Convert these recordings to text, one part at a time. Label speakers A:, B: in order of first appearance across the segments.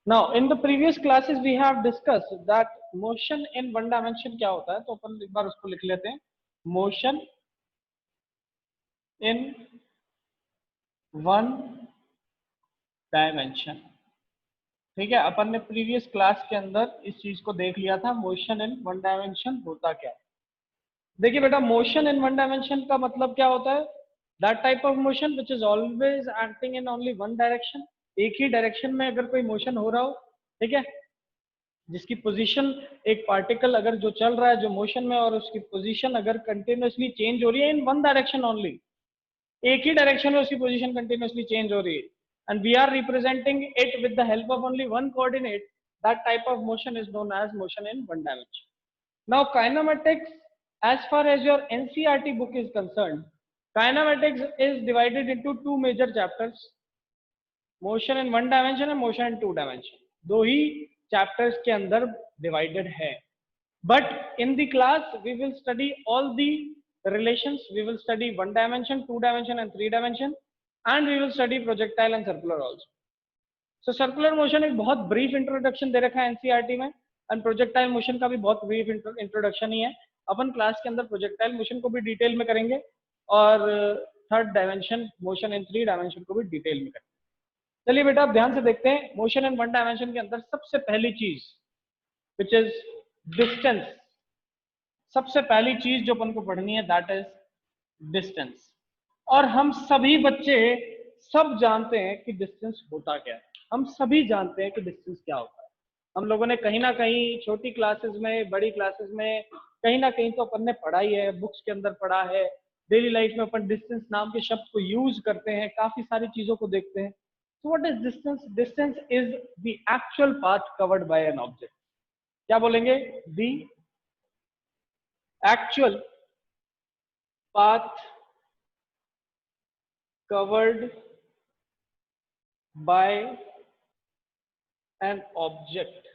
A: Now, in the previous classes we have discussed that motion in one dimension क्या होता है, तो अपन एक बार उसको लिख लेते हैं. Motion in one dimension. ठीक है, अपन ने प्रीवियस क्लास के अंदर इस चीज को देख लिया था, मोशन इन वन डायमेंशन होता क्या है. देखिए बेटा, मोशन इन वन डायमेंशन का मतलब क्या होता है? That type of motion which is always acting in only one direction. एक ही डायरेक्शन में अगर कोई मोशन हो रहा हो, ठीक है, जिसकी पोजीशन, एक पार्टिकल अगर जो चल रहा है जो मोशन में, और उसकी पोजीशन अगर कंटिन्यूअसली चेंज हो रही है इन वन डायरेक्शन ओनली, एक ही डायरेक्शन में उसकी पोजीशन कंटिन्यूअसली चेंज हो रही है, and we are representing it with the help of only one coordinate, that type of motion is known as motion in one dimension. Now kinematics, as far as your NCERT book is concerned, kinematics is divided into two major chapters, motion in one dimension and motion in two dimension. दो ही chapters के अंदर divided है. But in the class we will study all the relations. We will study one dimension, two dimension and three dimension, and we will study projectile and circular also. So circular motion एक बहुत brief introduction दे रखा है NCERT में, and projectile motion का भी बहुत brief introduction ही है. अपन class के अंदर projectile motion को भी डिटेल में करेंगे, और third dimension motion in three dimension को भी डिटेल में करेंगे. चलिए बेटा, आप ध्यान से देखते हैं. मोशन इन वन डायमेंशन के अंदर सबसे पहली चीज विच इज डिस्टेंस. सबसे पहली चीज जो अपन को पढ़नी है दैट इज डिस्टेंस. और हम सभी बच्चे सब जानते हैं कि डिस्टेंस होता क्या है. हम सभी जानते हैं कि डिस्टेंस क्या होता है. हम लोगों ने कहीं ना कहीं छोटी क्लासेस में, बड़ी क्लासेस में, कहीं ना कहीं तो अपन ने पढ़ा ही है, बुक्स के अंदर पढ़ा है. डेली लाइफ में अपन डिस्टेंस नाम के शब्द को यूज करते हैं, काफी सारी चीजों को देखते हैं. So what is distance? Distance is the actual path covered by an object. क्या बोलेंगे? The actual path covered by an object.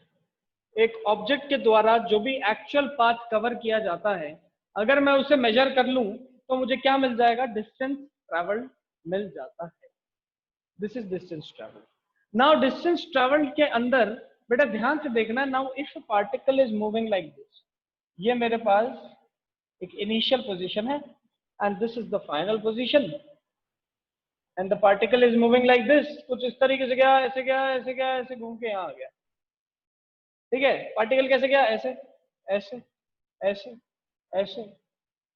A: एक ऑब्जेक्ट के द्वारा जो भी एक्चुअल पाथ कवर किया जाता है, अगर मैं उसे मेजर कर लूं तो मुझे क्या मिल जाएगा? डिस्टेंस ट्रेवल्ड मिल जाता है. This is distance travelled. Now distance travelled के अंदर बेटा ध्यान से देखना. Now if particle is moving like this, ये मेरे पास एक इनिशियल पोजीशन है, and this is the final position, and the particle is moving like this. कुछ इस तरीके से गया, ऐसे गया, ऐसे गया, ऐसे घूम के यहाँ आ गया. ठीक है, पार्टिकल कैसे गया? ऐसे, ऐसे, ऐसे, ऐसे,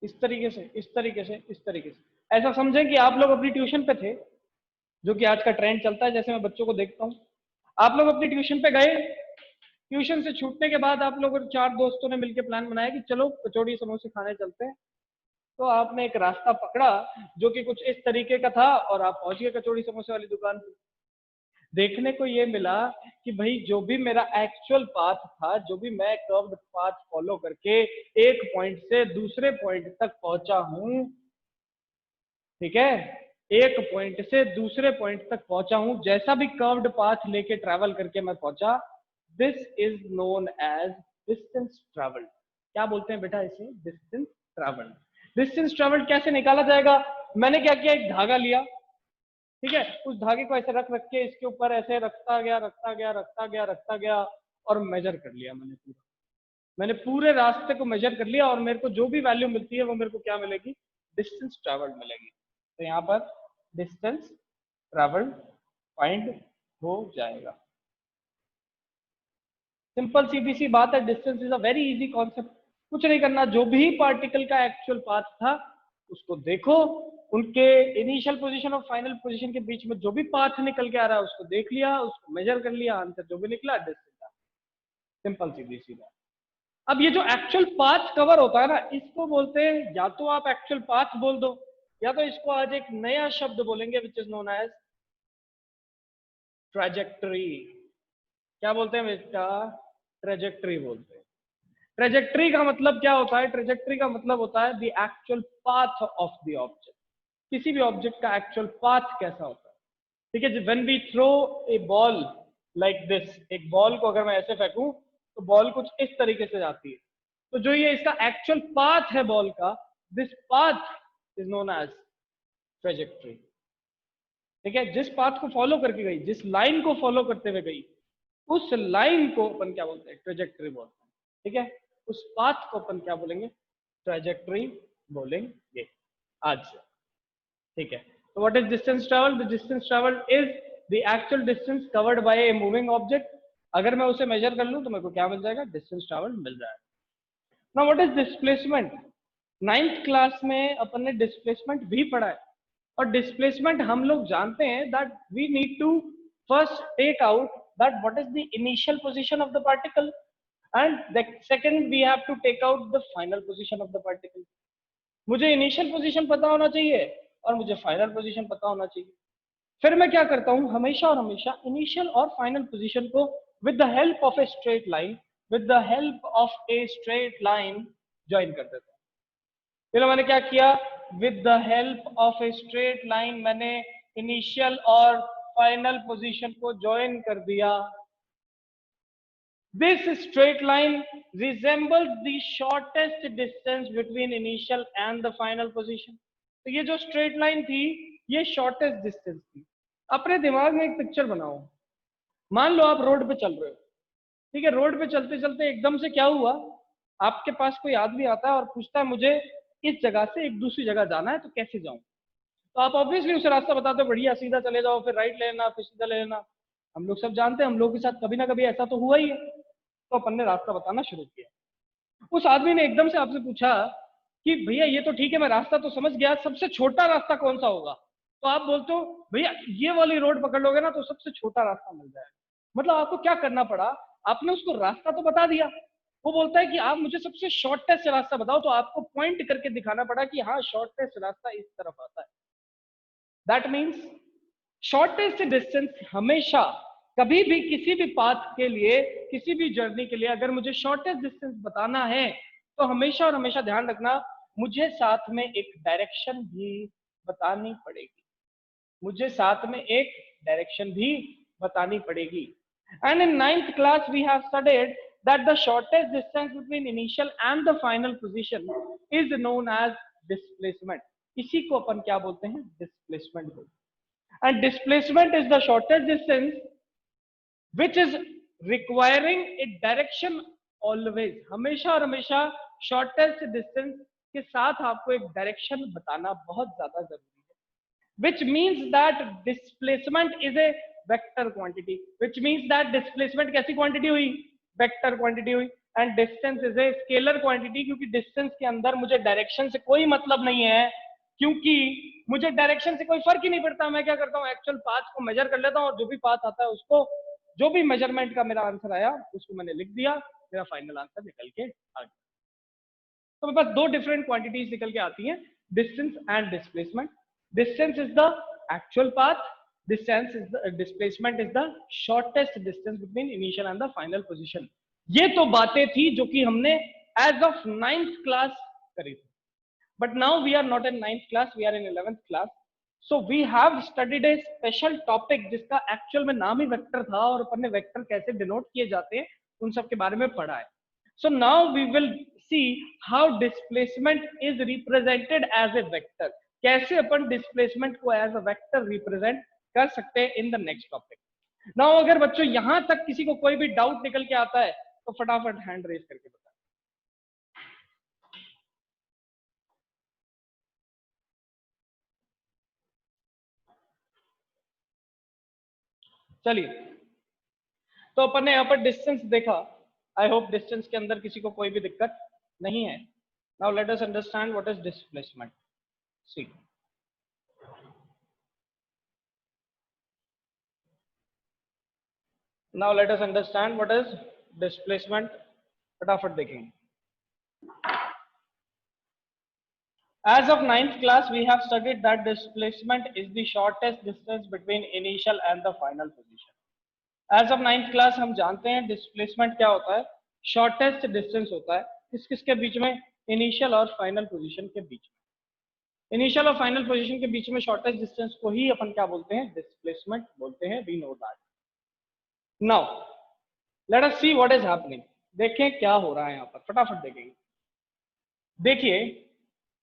A: इस तरीके से, इस तरीके से, इस तरीके से. ऐसा समझें कि आप लोग अपनी ट्यूशन पे थे, जो कि आज का ट्रेंड चलता है. जैसे मैं बच्चों को देखता हूँ, आप लोग अपनी ट्यूशन पे गए, ट्यूशन से छूटने के बाद आप लोग चार दोस्तों ने मिलकर प्लान बनाया कि चलो कचौड़ी समोसे खाने चलते हैं. तो आपने एक रास्ता पकड़ा जो कि कुछ इस तरीके का था, और आप पहुंच गए कचौड़ी समोसे वाली दुकान पे. देखने को ये मिला कि भाई जो भी मेरा एक्चुअल पाथ था, जो भी मैं कर्व्ड पाथ फॉलो करके एक पॉइंट से दूसरे पॉइंट तक पहुंचा हूं, ठीक है, एक पॉइंट से दूसरे पॉइंट तक पहुंचा हूं, जैसा भी कर्व्ड पाथ लेके ट्रैवल करके मैं पहुंचा, this is known as distance travelled. क्या बोलते हैं बेटा इसे? Distance travelled. डिस्टेंस ट्रैवल्ड कैसे निकाला जाएगा? मैंने क्या किया, एक धागा लिया, ठीक है, उस धागे को ऐसे रख रख के इसके ऊपर ऐसे रखता गया, रखता गया, रखता गया, रखता गया, और मेजर कर लिया मैंने पूरा. मैंने पूरे रास्ते को मेजर कर लिया, और मेरे को जो भी वैल्यू मिलती है वो मेरे को क्या मिलेगी? डिस्टेंस ट्रैवल्ड मिलेगी. तो यहाँ पर डिस्टेंस ट्रैवल्ड फाइंड हो जाएगा. सिंपल सीधी सी बात है. Distance is a very easy concept. कुछ नहीं करना, जो भी पार्टिकल का एक्चुअल पाथ था उसको देखो, उनके इनिशियल पोजीशन और फाइनल पोजीशन के बीच में जो भी पाथ निकल के आ रहा है उसको देख लिया, उसको मेजर कर लिया, आंसर जो भी निकला डिस्टेंस. सिंपल सीधी सी बात. अब ये जो एक्चुअल पाथ कवर होता है ना, इसको बोलते हैं, या तो आप एक्चुअल पाथ बोल दो, या तो इसको आज एक नया शब्द बोलेंगे which is known as trajectory. क्या बोलते हैं बेटा? ट्रेजेक्टरी बोलते हैं. ट्रेजेक्टरी का मतलब क्या होता है? ट्रेजेक्टरी का मतलब होता है the actual path of the object. किसी भी ऑब्जेक्ट का एक्चुअल पाथ कैसा होता है. ठीक है, when we throw a ball like this, एक बॉल को अगर मैं ऐसे फेंकूं तो बॉल कुछ इस तरीके से जाती है. तो जो ये इसका एक्चुअल पाथ है बॉल का, this path is known as trajectory. ठीक है, जिस पाथ को फॉलो करके गई, जिस लाइन को फॉलो करते हुए गई, उस लाइन को अपन क्या बोलते हैं, ट्रेजेक्टरी बोलते हैं। ठीक है, उस पाथ को अपन क्या बोलेंगे, ट्रेजेक्टरी बोलेंगे आज से। ठीक है, तो what is distance travel? The distance travel is the actual distance covered by a moving object. अगर मैं उसे मेजर कर लूं तो मेरे को क्या मिल जाएगा, डिस्टेंस ट्रेवल मिल जाएगा। Now what is displacement? 9th class में अपन ने डिस्प्लेसमेंट भी पढ़ा है, और डिस्प्लेसमेंट हम लोग जानते हैं that we need to first take out that what is the initial position of the particle, and the second we have to take out the final position of the particle. मुझे initial position पता होना चाहिए और मुझे final position पता होना चाहिए। फिर मैं क्या करता हूं, हमेशा और हमेशा इनिशियल और फाइनल पोजीशन को with the help of a straight line, with the help of a straight line join कर देता हूं। फिर मैंने क्या किया, with the help of a straight line मैंने इनिशियल और फाइनल पोजीशन को ज्वाइन कर दिया। This straight line resembles the shortest distance between initial and the final position. तो ये जो स्ट्रेट लाइन थी ये शॉर्टेस्ट डिस्टेंस थी। अपने दिमाग में एक पिक्चर बनाओ, मान लो आप रोड पे चल रहे हो, ठीक है, रोड पे चलते चलते एकदम से क्या हुआ, आपके पास कोई आदमी आता है और पूछता है मुझे इस जगह से एक दूसरी जगह जाना है, तो कैसे जाऊं? तो आप ऑब्वियसली उसे रास्ता बताते हो, बढ़िया सीधा चले जाओ, फिर राइट ले लेना, फिर सीधा ले लेना। हम लोग सब जानते हैं, हम लोग के साथ कभी ना कभी ऐसा तो हुआ ही है। तो अपन ने रास्ता बताना शुरू किया। उस आदमी ने एकदम से आपसे पूछा कि भैया ये तो ठीक है, मैं रास्ता तो समझ गया, सबसे छोटा रास्ता कौन सा होगा? तो आप बोलते हो भैया ये वाली रोड पकड़ लोगे ना तो सबसे छोटा रास्ता मिल जाएगा। मतलब आपको क्या करना पड़ा, आपने उसको रास्ता तो बता दिया, वो बोलता है कि आप मुझे सबसे शॉर्टेस्ट रास्ता बताओ, तो आपको पॉइंट करके दिखाना पड़ा कि हाँ शॉर्टेस्ट रास्ता इस तरफ आता है। दैट मीन्स शॉर्टेस्ट डिस्टेंस हमेशा, कभी भी किसी भी पाथ के लिए, किसी भी जर्नी के लिए अगर मुझे शॉर्टेस्ट डिस्टेंस बताना है तो हमेशा और हमेशा ध्यान रखना मुझे साथ में एक डायरेक्शन भी बतानी पड़ेगी, मुझे साथ में एक डायरेक्शन भी बतानी पड़ेगी। And in 9th class we have studied that the shortest distance between initial and the final position is known as displacement। इसी को अपन क्या बोलते हैं, डिस्प्लेसमेंट बोलते हैं। And displacement is the shortest distance which is requiring a direction always। हमेशा और हमेशा shortest distance के साथ आपको एक डायरेक्शन बताना बहुत ज्यादा जरूरी है। Which means that displacement is a vector quantity। Which means that displacement कैसी क्वांटिटी हुई, वेक्टर क्वांटिटी हुई। And distance is a scalar quantity, क्योंकि डिस्टेंस के अंदर मुझे डायरेक्शन से कोई मतलब नहीं है, क्योंकि मुझे डायरेक्शन से कोई फर्क ही नहीं पड़ता। मैं क्या करता हूँ, एक्चुअल पाथ को मेजर कर लेता हूँ और जो भी पाथ आता है उसको, जो भी मेजरमेंट का मेरा आंसर आया उसको मैंने लिख दिया, मेरा फाइनल आंसर निकल के आ गया। तो मेरे पास दो डिफरेंट क्वांटिटीज निकल के आती हैं, distance and displacement. Distance is the actual path, distance is the displacement is the shortest distance between initial and the final position. ये तो बातें थी जो कि हमने एज ऑफ 9th क्लास करी थी, but now we are not in 9th class, we are in 11th class. So we have studied a special topic जिसका एक्चुअल में नाम ही वेक्टर था, और अपन ने वेक्टर कैसे डिनोट किए जाते हैं उन सब के बारे में पढ़ा है। So now we will see how displacement is represented as a vector. कैसे अपन डिस्प्लेसमेंट को एज अ वेक्टर रिप्रेजेंट कर सकते हैं in the next topic. Now अगर बच्चों यहां तक किसी को कोई भी डाउट निकल के आता है तो फटाफट हैंड रेज करके बताएं। चलिए, तो अपन ने यहाँ पर डिस्टेंस देखा। आई होप डिस्टेंस के अंदर किसी को कोई भी दिक्कत नहीं है। Now let us understand what is displacement. See, now let us understand what is displacement. फटाफट देखेंगे। As of 9th class, we have studied that displacement is the shortest distance between initial and the final position. As of 9th class, हम जानते हैं displacement क्या होता है, shortest distance होता है किस किस के बीच में, initial और final position के बीच में। initial और final position के बीच में shortest distance को ही अपन क्या बोलते हैं, displacement बोलते हैं। We know that. Now, let us see what is happening। देखें क्या हो रहा है यहाँ पर, फटाफट देखेंगे। देखिए,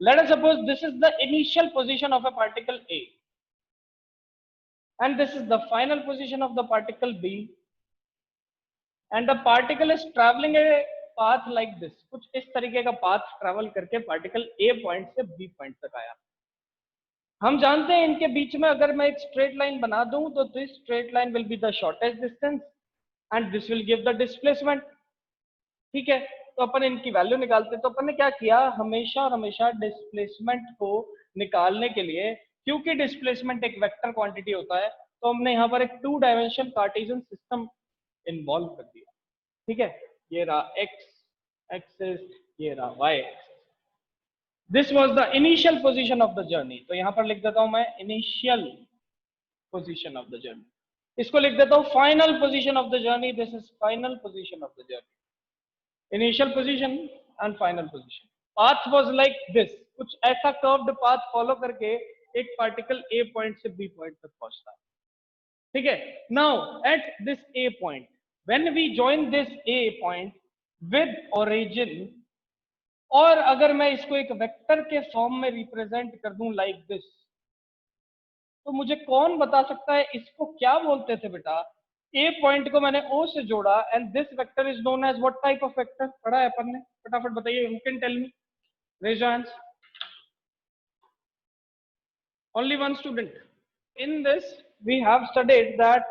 A: let us suppose this is the initial position of a particle A and this is the final position of the particle B, and the particle is travelling a path like this, कुछ इस तरीके का path travel करके particle A point से B point तक आया। हम जानते हैं इनके बीच में अगर मैं एक स्ट्रेट लाइन बना दूं तो this straight line will be the shortest distance and this will give the displacement. ठीक है, तो अपन इनकी वैल्यू निकालते हैं। तो अपन ने क्या किया, हमेशा और हमेशा डिस्प्लेसमेंट को निकालने के लिए, क्योंकि डिस्प्लेसमेंट एक वेक्टर क्वांटिटी होता है, तो हमने यहाँ पर एक 2 डायमेंशन कार्टेशियन सिस्टम इन्वॉल्व कर दिया। ठीक है, ये रहा एक्स एक्सिस, ये रहा Y axis. This was the initial position of the journey. तो यहां पर लिख देता हूं मैं initial position of the journey, इसको लिख देता हूं final position of the journey. This is final position of the journey, initial position and final position. Path was like this, कुछ ऐसा कर्व्ड पाथ फॉलो करके एक पार्टिकल ए पॉइंट से B point तक पहुंचता है। ठीक है, now at this A point when we join this A point with origin, और अगर मैं इसको एक वेक्टर के फॉर्म में रिप्रेजेंट कर दूं लाइक दिस, तो मुझे कौन बता सकता है इसको क्या बोलते थे बेटा? ए पॉइंट को मैंने ओ से जोड़ा and this vector is known as what type of vector? पढ़ा है अपन ने, फटाफट बताइए, you can tell me, raise your hands. Only one student. In this we have studied that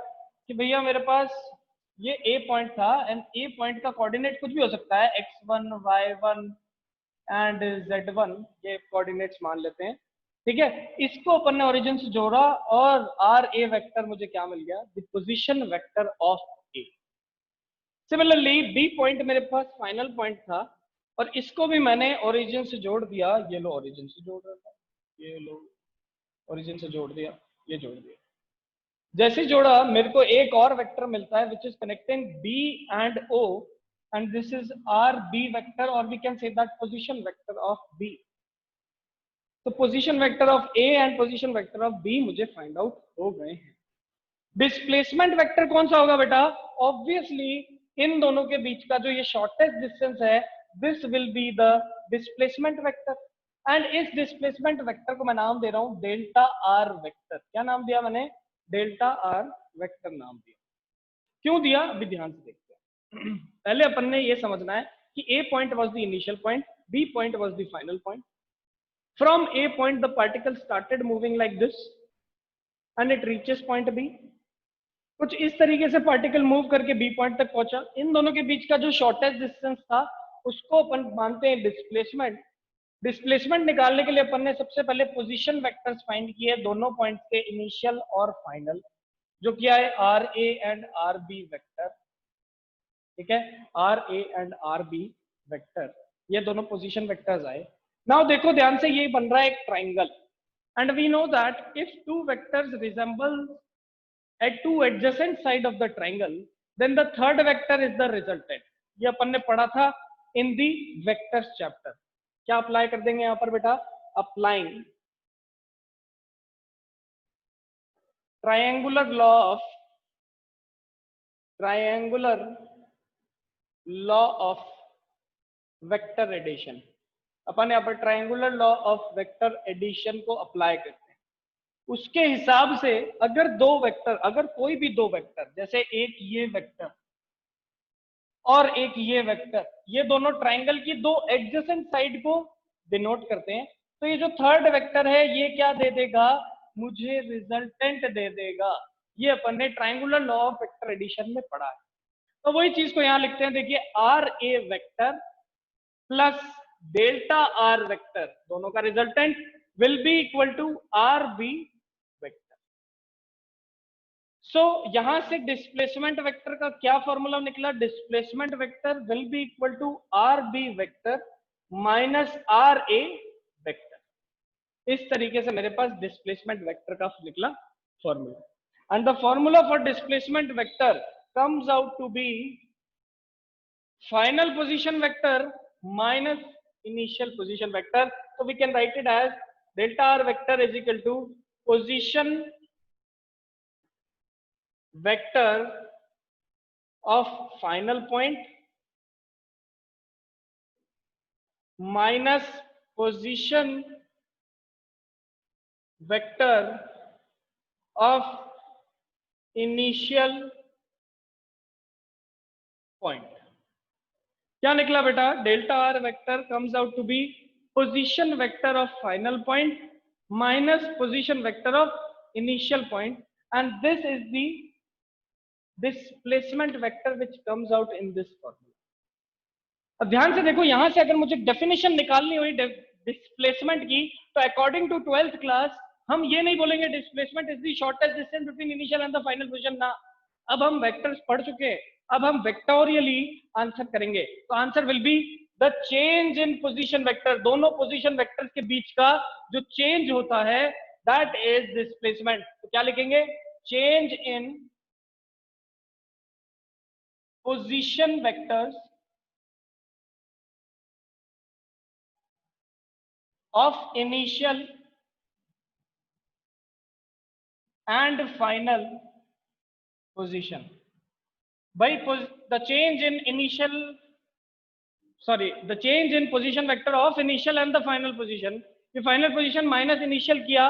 A: कि भैया मेरे पास ये ए पॉइंट था एंड ए पॉइंट का कोऑर्डिनेट कुछ भी हो सकता है, x1 y1 एंड z1, ये कोऑर्डिनेट्स मान लेते हैं। ठीक है, इसको अपन ने ओरिजिन से जोड़ा और आर ए वेक्टर मुझे क्या मिल गया, the position vector of A. Similarly B point मेरे पास फाइनल पॉइंट था और इसको भी मैंने ओरिजिन से जोड़ दिया, ये लो ओरिजिन से जोड़ रहा था, ये लो ओरिजिन से जोड़ दिया, ये जोड़ दिया। जैसे जोड़ा मेरे को एक और वेक्टर मिलता है which is connecting B and O, and this is our b vector, or we can say that position vector of b. तो position vector of A and position vector of B मुझे find out हो गए हैं। Displacement vector कौन सा होगा बेटा? Obviously इन दोनों के बीच का जो ये शॉर्टेस्ट डिस्टेंस है, this will be the displacement vector. And इस डिस्प्लेसमेंट वेक्टर को मैं नाम दे रहा हूं डेल्टा आर वेक्टर। क्या नाम दिया मैंने? डेल्टा आर वेक्टर नाम दिया। क्यों दिया, अभी ध्यान से देखते हैं। पहले अपन ने ये समझना है कि A point was the initial point, B point was the final point. From A point the particle started moving like this and it reaches point B. कुछ इस तरीके से पार्टिकल मूव करके B पॉइंट तक पहुंचा। इन दोनों के बीच का जो शॉर्टेस्ट डिस्टेंस था उसको अपन मानते हैं डिस्प्लेसमेंट। डिस्प्लेसमेंट निकालने के लिए अपन ने सबसे पहले पोजीशन वेक्टर्स फाइंड किए दोनों पॉइंट्स के, इनिशियल और फाइनल, जो किया है R A and R B vector. ठीक है, R A and R B vector, ये दोनों पोजीशन वेक्टर्स आए। नाउ देखो ध्यान से, ये बन रहा है एक triangle and we know that if two vectors resemble at two adjacent side of the triangle then the third vector is the resultant. ये अपन ने पढ़ा था इन दी वेक्टर्स चैप्टर। क्या अप्लाई कर देंगे यहां पर बेटा? Applying triangular law of vector addition. अपन यहाँ पर triangular law of vector addition को अप्लाई करते हैं। उसके हिसाब से अगर दो वेक्टर, अगर कोई भी दो वेक्टर, जैसे एक ये वेक्टर और एक ये वेक्टर, ये दोनों ट्राइंगल की दो एडजेसेंट साइड को डिनोट करते हैं, तो ये जो थर्ड वेक्टर है ये क्या दे देगा? मुझे रिजल्टेंट दे देगा। ये अपन ने triangular law of vector addition में पढ़ा है। तो वही चीज को यहां लिखते हैं, देखिए R A vector plus delta R vector, दोनों का resultant will be equal to R B vector. So यहां से डिस्प्लेसमेंट वेक्टर का क्या फॉर्मूला निकला? Displacement vector will be equal to R B vector minus R A vector. इस तरीके से मेरे पास डिस्प्लेसमेंट वेक्टर का निकला formula. And the formula for displacement vector comes out to be final position vector minus initial position vector. So we can write it as delta r vector is equal to position vector of final point minus position vector of initial point. क्या निकला बेटा? Delta R vector comes out to be position vector of final point minus position vector of initial point, and this is the displacement vector which comes out in this formula. अब ध्यान से देखो, यहां से अगर मुझे डेफिनेशन निकालनी हुई डिस्प्लेसमेंट की, तो अकॉर्डिंग टू 12th क्लास हम ये नहीं बोलेंगे displacement is the shortest distance between initial and the final position ना। अब हम वेक्टर्स पढ़ चुके हैं, अब हम वेक्टोरियली आंसर करेंगे। तो answer will be the change in position vector, दोनों पोजीशन वेक्टर्स के बीच का जो चेंज होता है दैट इज डिस्प्लेसमेंट। तो क्या लिखेंगे? Change in position vectors of initial and final position by the change in position vector of initial and the final position। ये फाइनल पोजीशन माइनस इनिशियल किया,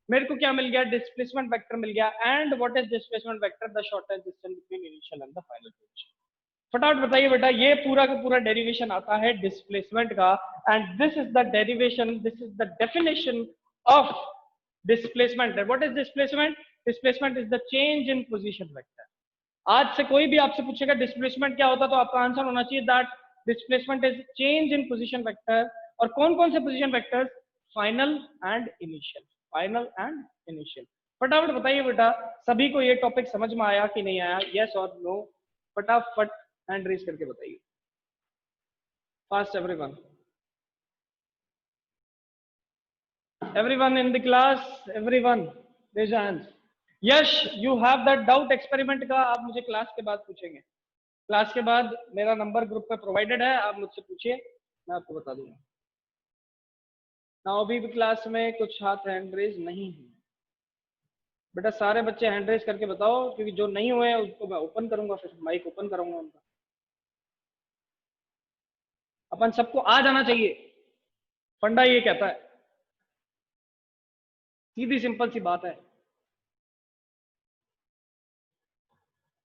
A: मेरे को क्या मिल गया? डिस्प्लेसमेंट वेक्टर मिल गया। And what is displacement vector? The shortest distance between initial and the final position. फटाफट बताइए बेटा, ये पूरा का पूरा डेरिवेशन आता है डिस्प्लेसमेंट का, and this is the derivation, this is the definition of displacement. What is displacement? Displacement is the change in position vector. आज से कोई भी आपसे पूछेगा डिस्प्लेसमेंट क्या होता है, तो आपका आंसर होना चाहिए that displacement is change in position vector. और कौन कौन से position vectors? Final and initial, final and initial. फटाफट बताइए बेटा, सभी को ये टॉपिक समझ में आया कि नहीं आया? यस और नो, फटाफट हैंड रेज करके बताइए। Fast everyone, everyone in the class, everyone raise your hands. Yes, you have that doubt experiment का, आप मुझे क्लास के बाद पूछेंगे। क्लास के बाद मेरा नंबर ग्रुप पे प्रोवाइडेड है, आप मुझसे पूछिए, मैं आपको बता दूंगा। ना अभी भी क्लास में कुछ हाथ हैंड रेज नहीं है बेटा, सारे बच्चे हैंड रेज करके बताओ, क्योंकि जो नहीं हुए हैं उसको मैं ओपन करूंगा, फिर माइक ओपन करूंगा उनका। अपन सबको आ जाना चाहिए, फंडा ये कहता है, सीधी सिंपल सी बात है।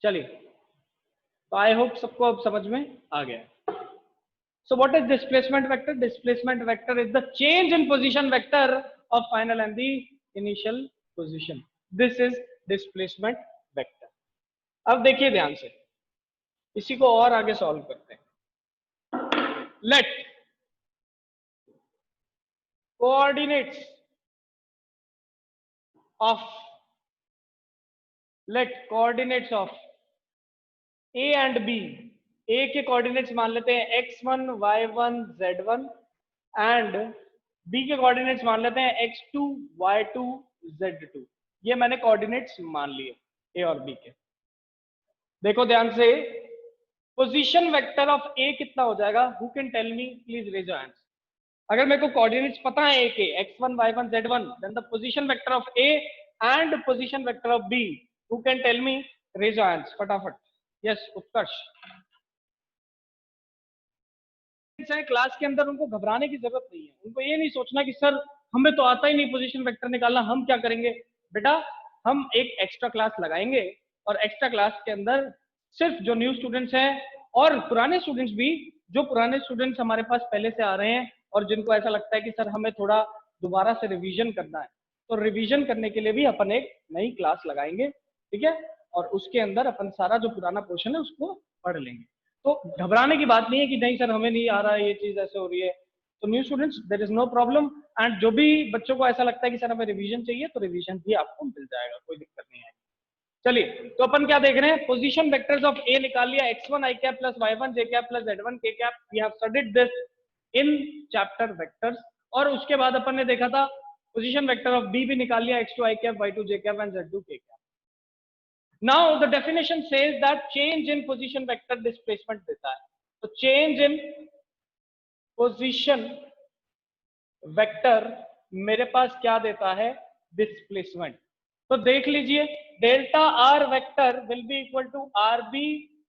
A: चलिए, तो आई होप सबको अब समझ में आ गया। So what is displacement vector? Displacement vector is the change in position vector of final and the initial position. This is displacement vector. अब देखिए ध्यान से, इसी को और आगे सॉल्व करते हैं। Let coordinates of A and B, A के कोऑर्डिनेट्स मान लेते हैं x1, y1, z1, and B के कोऑर्डिनेट्स मान लेते हैं x2, y2, z2। ये मैंने कोऑर्डिनेट्स मान लिए A और B के। देखो ध्यान से, पोजीशन वेक्टर ऑफ A कितना हो जाएगा? Who can tell me? Please raise your hands. अगर मेरे को कोऑर्डिनेट्स पता है A के x1, y1, z1, then the position vector of A and position vector of B, who can tell me? Raise your hands फटाफट। Yes, Utkarsh. Class के अंदर उनको घबराने की जरूरत नहीं है, उनको ये नहीं सोचना कि सर हमें तो आता ही नहीं पोजीशन वेक्टर निकालना, हम क्या करेंगे। बेटा, हम एक एक्स्ट्रा क्लास लगाएंगे, और एक्स्ट्रा क्लास के अंदर सिर्फ जो न्यू स्टूडेंट्स हैं और पुराने स्टूडेंट्स भी, जो पुराने स्टूडेंट्स हमारे पास पहले से आ रहे हैं और जिनको ऐसा लगता है कि सर हमें थोड़ा दोबारा से रिवीजन करना है, तो रिवीजन करने के लिए भी अपन एक नई क्लास लगाएंगे, ठीक है। और उसके अंदर अपन सारा जो पुराना पोर्शन है उसको पढ़ लेंगे। तो घबराने की बात नहीं है कि नहीं सर हमें नहीं आ रहा है, ये चीज ऐसे हो रही है। तो new students, there is no problem, and जो भी बच्चों को ऐसा लगता है कि सर हमें रिवीजन चाहिए, तो रिवीजन भी आपको मिल जाएगा, कोई दिक्कत नहीं है। चलिए, तो अपन क्या देख रहे हैं? पोजीशन वेक्टर्स ऑफ ए निकाल लिया, x1 i cap plus y1 j cap plus z1 k cap. We have studied this in chapter vectors. और उसके बाद अपन ने देखा था पोजीशन वेक्टर ऑफ b भी निकाल लिया, x2 i cap, y2 j cap and z2 k cap. Now the definition says that change in position vector displacement देता है। तो change in position vector मेरे पास क्या देता है? डिस्प्लेसमेंट। तो देख लीजिए, delta R vector will be equal to R B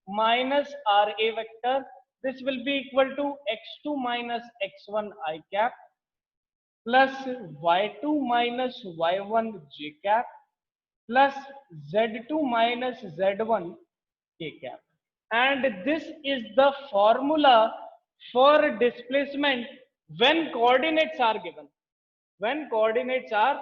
A: minus R A vector. This will be equal to x2 minus x1 i cap plus y2 minus y1 j cap plus z2 minus z1 k cap. and this is the formula for displacement when coordinates are given. When coordinates are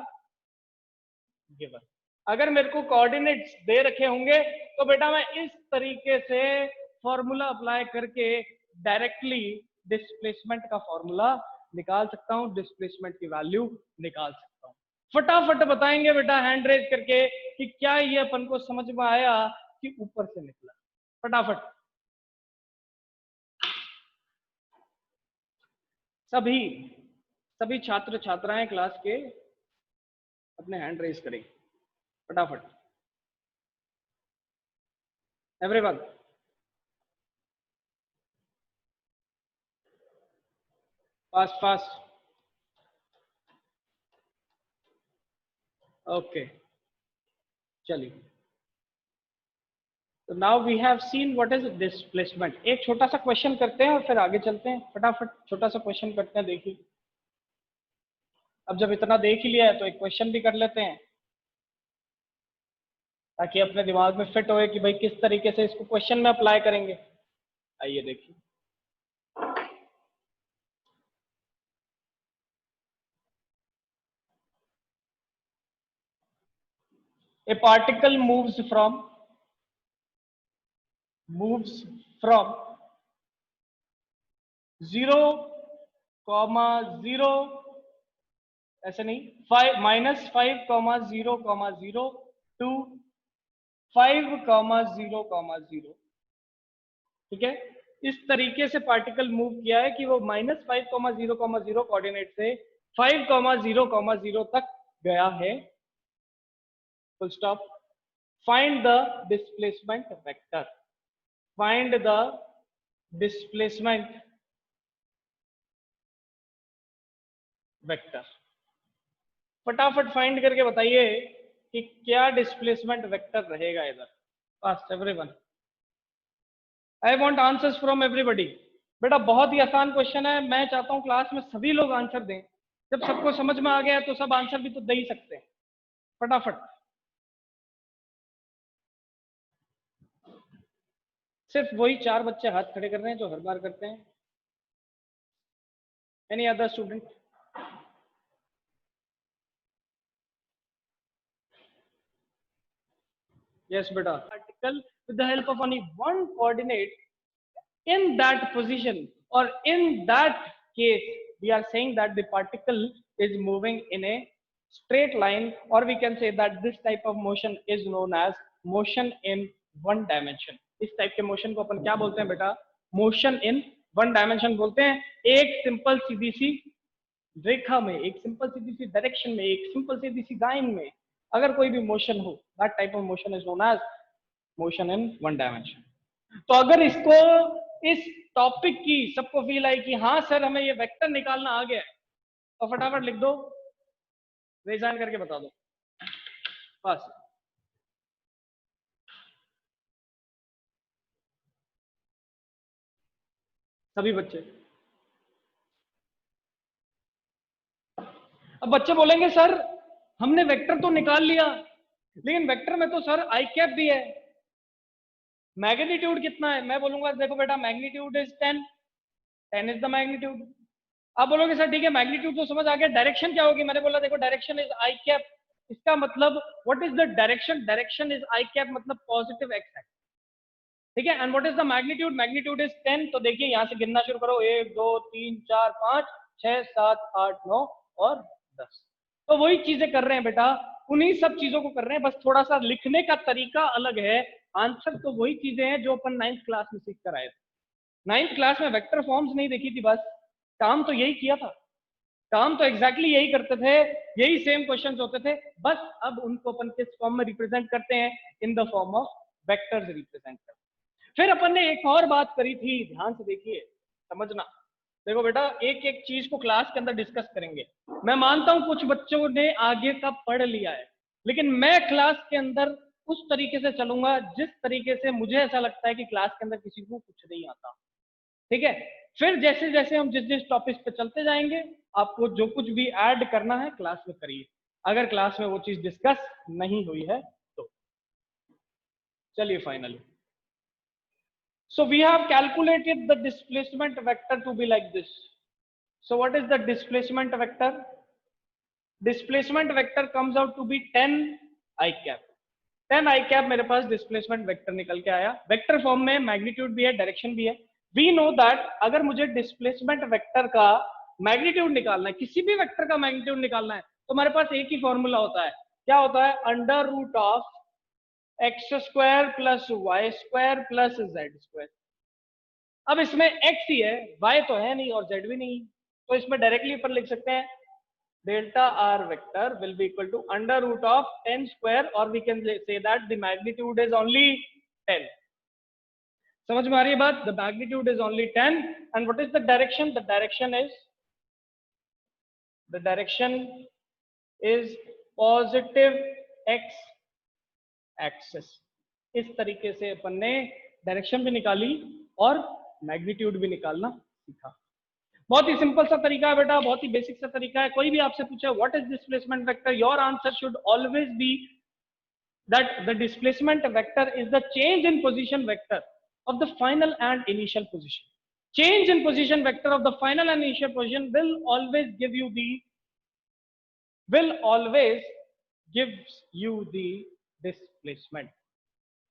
A: given, अगर मेरे को coordinates दे रखे होंगे तो बेटा मैं इस तरीके से फॉर्मूला अप्लाई करके डायरेक्टली डिस्प्लेसमेंट का फॉर्मूला निकाल सकता हूं, डिस्प्लेसमेंट की वैल्यू निकाल सकता हूं। फटाफट बताएंगे बेटा हैंड रेज करके कि क्या ये अपन को समझ में आया कि ऊपर से निकला। फटाफट सभी छात्र छात्राएं क्लास के अपने हैंड रेज करें फटाफट। Everyone fast fast. ओके चलिए, तो now we have seen what is displacement. एक छोटा सा क्वेश्चन करते हैं और फिर आगे चलते हैं। फटाफट छोटा सा क्वेश्चन करते हैं। देखिए, अब जब इतना देख ही लिया है तो एक क्वेश्चन भी कर लेते हैं ताकि अपने दिमाग में फिट होए कि भाई किस तरीके से इसको क्वेश्चन में अप्लाई करेंगे। आइए देखिए, a particle moves from 0,0 ऐसे नहीं, 5 to 5,0,0। ठीक है, इस तरीके से पार्टिकल मूव किया है कि वो -5,0,0 कोऑर्डिनेट से 5,0,0 तक गया है। Full stop. Find the displacement vector. Find the displacement vector. फटाफट फाइंड करके बताइए कि क्या डिस्प्लेसमेंट वेक्टर रहेगा इधर। Fast everyone, I want answers from everybody. बेटा बहुत ही आसान क्वेश्चन है, मैं चाहता हूं क्लास में सभी लोग आंसर दें। जब सबको समझ में आ गया तो सब आंसर भी तो दे ही सकते हैं। फटाफट, सिर्फ वही 4 बच्चे हाथ खड़े कर रहे हैं जो हर बार करते हैं। Any other student? Yes, beta. Particle with the help of only one coordinate in that position, or in that case, we are saying that the particle is moving in a straight line, or we can say that this type of motion is known as motion in one dimension. इस type के motion को अपन क्या बोलते हैं बेटा? Motion in one dimension बोलते हैं। एक सिंपल सीधी सी रेखा में, एक सिंपल सीधी सी डायरेक्शन में, एक सिंपल सीधी सी लाइन में अगर कोई भी मोशन हो, that type of motion is known as motion in one dimension. तो अगर इसको, इस टॉपिक की सबको फील आई कि हाँ सर हमें ये वेक्टर निकालना आ गया है, तो फटाफट लिख दो, रेज हैंड करके बता दो बस। सभी बच्चे। अब बच्चे बोलेंगे सर हमने वेक्टर तो निकाल लिया, लेकिन वेक्टर में तो सर आई कैप भी है, मैग्नीट्यूड कितना है? मैं बोलूंगा देखो बेटा magnitude is 10 is the magnitude. आप बोलोगे सर ठीक है मैग्नीट्यूड तो समझ आ गया, डायरेक्शन क्या होगी? मैंने बोला देखो डायरेक्शन इज आई कैप। इसका मतलब what is the direction? Direction is I cap, मतलब पॉजिटिव एक्स है। ठीक है, and what is the magnitude? Magnitude is 10। तो देखिए यहां से गिनना शुरू करो, 1 2 3 4 5 6 7 8 9 और 10। तो वही चीजें कर रहे हैं बेटा, उन्हीं सब चीजों को कर रहे हैं, बस थोड़ा सा लिखने का तरीका अलग है। आंसर तो वही चीजें हैं जो अपन 9th क्लास में सीख कर आए थे। 9th क्लास में वेक्टर फॉर्म्स नहीं देखी थी, बस काम तो यही किया था, काम तो एग्जैक्टली यही करते थे, यही सेम क्वेश्चंस होते थे, बस अब उनको अपन किस फॉर्म में रिप्रेजेंट करते हैं? In the form of vectors represent करते हैं। फिर अपन ने एक और बात करी थी, ध्यान से देखिए समझना। देखो बेटा एक एक चीज को क्लास के अंदर डिस्कस करेंगे। मैं मानता हूं कुछ बच्चों ने आगे का पढ़ लिया है, लेकिन मैं क्लास के अंदर उस तरीके से चलूंगा जिस तरीके से मुझे ऐसा लगता है कि क्लास के अंदर किसी को कुछ नहीं आता। ठीक है, फिर जैसे जैसे हम जिस जिस टॉपिक पे चलते जाएंगे, आपको जो कुछ भी ऐड करना है क्लास में करिए, अगर क्लास में वो चीज डिस्कस नहीं हुई है तो। चलिए finally So we have calculated the displacement vector to be like this. So what is the displacement vector? Displacement vector comes out to be 10 I cap. 10 I cap मेरे पास डिस्प्लेसमेंट वेक्टर निकल के आया. वेक्टर फॉर्म में magnitude भी है, direction भी है. वी नो दैट अगर मुझे डिस्प्लेसमेंट वेक्टर का मैग्नीट्यूड निकालना है, किसी भी वेक्टर का मैग्नीट्यूड निकालना है, तो हमारे पास एक ही फॉर्मूला होता है. क्या होता है? Under root of X square plus Y square plus Z square. अब इसमें एक्स ही है, वाई तो है नहीं और जेड भी नहीं, तो इसमें डायरेक्टली ऊपर लिख सकते हैं delta r vector will be equal to under root of 10 square, or we can say that the magnitude is only 10. समझ में आ रही है बात? The magnitude is only 10. And what is the direction? The direction is positive x axis. इस तरीके से अपन ने direction भी निकाली और मैग्नीट्यूड भी निकालना सीखा. बहुत ही सिंपल सा तरीका है बेटा, बहुत ही बेसिक सा तरीका है. कोई भी आपसे पूछे what is displacement vector, your answer should always be that the displacement vector is the change in position vector of the final and initial position. Change in position vector of the final and initial position will always gives you the displacement.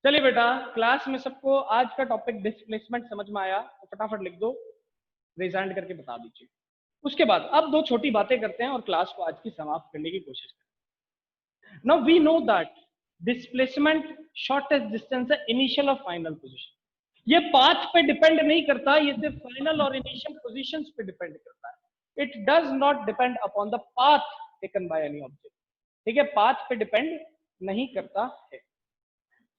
A: चलिए बेटा, class में सबको आज का topic displacement समझ में आया तो फटाफट लिख दो, रेज़ करके बता दीजिए. उसके बाद अब दो छोटी बातें करते हैं और क्लास को आज की समाप्त करने की कोशिश करते हैं. Now we know that displacement shortest distance है इनिशियल और फाइनल पोजीशन. ये पाथ पे डिपेंड नहीं करता, ये सिर्फ फाइनल और इनिशियल पोजीशंस पे डिपेंड करता है. It does not depend upon the path taken by any object. ठीक है, पाथ पे डिपेंड नहीं करता है.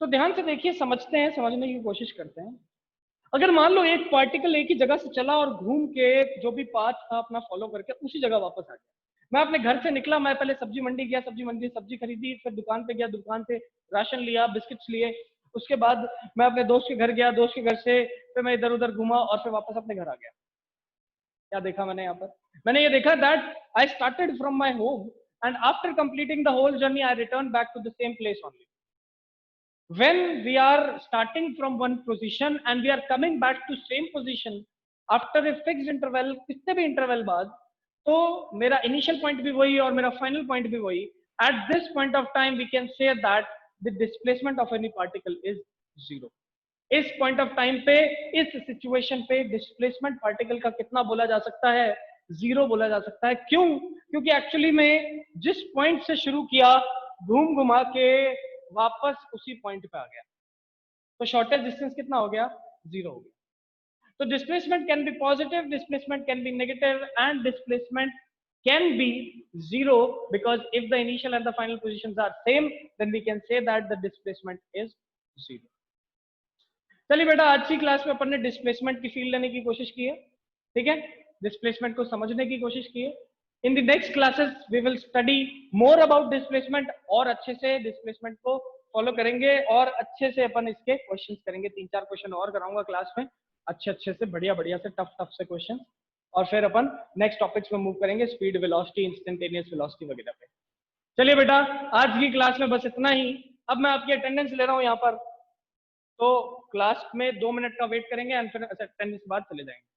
A: तो ध्यान से देखिए, समझते हैं, समझने की कोशिश करते हैं. अगर मान लो एक पार्टिकल एक ही जगह से चला और घूम के जो भी पाथ था अपना फॉलो करके उसी जगह वापस आ गया. मैं अपने घर से निकला, मैं पहले सब्जी मंडी गया, सब्जी मंडी सब्जी खरीदी, फिर दुकान पे गया, दुकान से राशन लिया, बिस्किट्स लिए, उसके बाद मैं अपने दोस्त के घर गया, दोस्त के घर से फिर मैं इधर उधर घूमा और फिर वापस अपने घर आ गया. क्या देखा मैंने यहाँ पर? मैंने ये देखा that I started from my home and after completing the whole journey I return back to the same place only. When we are starting from one position and we are coming back to same position after a fixed interval, कितने भी interval बाद, तो मेरा initial point भी वही और मेरा final point भी वही. At this point of time we can say that the displacement of any particle is zero. इस point of time पे, इस situation पे displacement particle का कितना बोला जा सकता है? Zero बोला जा सकता है. क्यों? क्योंकि actually में जिस point से शुरू किया, घूम घुमा के वापस उसी पॉइंट पे आ गया, तो शॉर्टेस्ट डिस्टेंस कितना हो गया? जीरो हो गया. तो displacement can be positive, displacement can be negative and displacement can be zero because if the initial and the final positions are same then we can say that the displacement is zero. चलिए बेटा, आज की class में अपन ने displacement की feel लेने की कोशिश की है. ठीक है, डिस्प्लेसमेंट को समझने की कोशिश की है. In the next classes we will study more about displacement और अच्छे से डिस्प्लेसमेंट को फॉलो करेंगे और अच्छे से अपन इसके क्वेश्चंस करेंगे. 3-4 क्वेश्चन और कराऊंगा क्लास में, अच्छे से बढ़िया से टफ से क्वेश्चन, और फिर अपन नेक्स्ट टॉपिक्स में मूव करेंगे, स्पीड, वेलोसिटी, इंस्टेंटेनियस वेलोसिटी वगैरह पे. चलिए बेटा, आज की क्लास में बस इतना ही. अब मैं आपकी अटेंडेंस ले रहा हूँ यहाँ पर, तो क्लास में 2 मिनट का वेट करेंगे एंड फिर अटेंडेंस बाद चले जाएंगे.